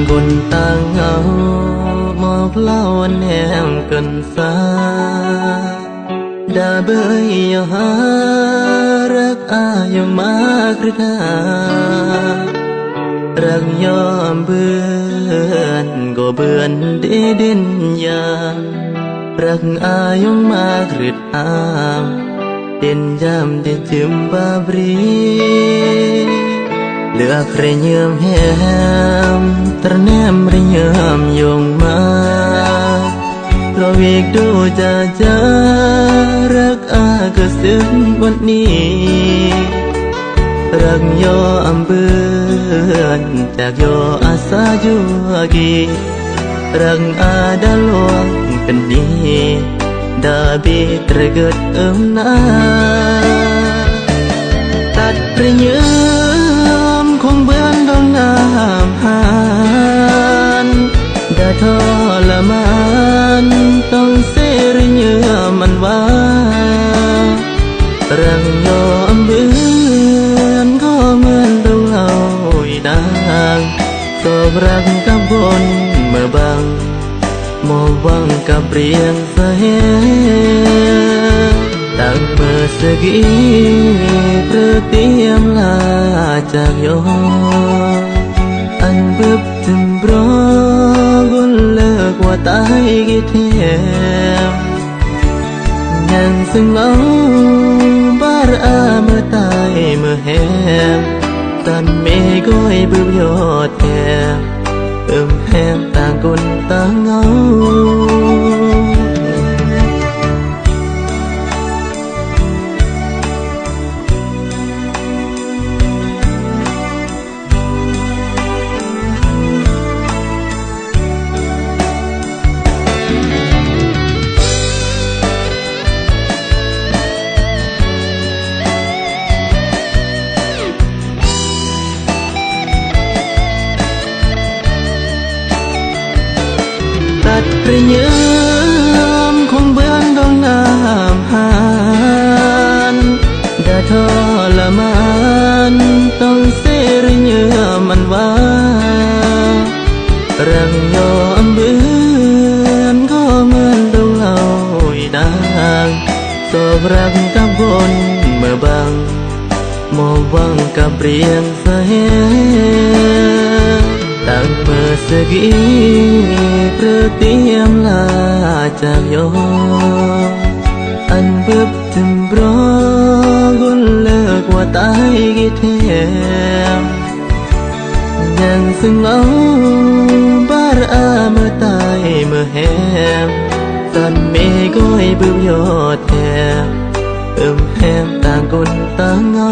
คนต่างเหงาหมอกเล่าแนมกันซาดาเบยยหารักอายุมากหรือนารักยอมเบื่อนก็เบื่อนเด่นยามรักอายุมากหรืออามเด่นยามเด่นจึมบาบรีเลือกเรียมแหมตระแนมเรียมยงมาเราเวกดูจะรักอาก็ซึ้งวันนี้รักยอมเบื่อนจากยออาสาจัวกีรักอาดาลวงเป็นนี้ดาบีตระเกิดนาตัดเรียมคงเบื้องดวงน้ำหานดาทรมานต้องเสรีเยื่อมันว่ารักยอมเบื่อนก็เหมือนดวงเหล่าอีนางสบรักกับบนเมื่อบังมองวังกับเรียงสาเหตุตั้งเมื่อสกีเพื่อเตรียมลาจากยออันเบิบถึงรอกุนเลิกว่าตายกี่เทมยังซึ่งเอาบาร์อาเมื่อตายเมื่อแหมตันเมก้อยเบิบยอดแทมแหมต่างคนต่างเงาตัดเรียมคงเบื้องดวงน้ำหานดาทรมานต้องเสรีเยื่อมันว่ารักยอมเบื่อนก็เหมือนดวงเหล่าอีนางสบรักกับบนเมื่อบังมองวังกับเรียงสาเหตุตั้งเมื่อสกีเพื่อเตรียมลาจากยออันเบิบถึงรอกุนเลิกว่าตายกี่เทมยังซึ่งเอาบาร์อาเมื่อตายเมื่อแหมตันเมก้อยเบิบยอดแทมแหมต่างคนต่างเงา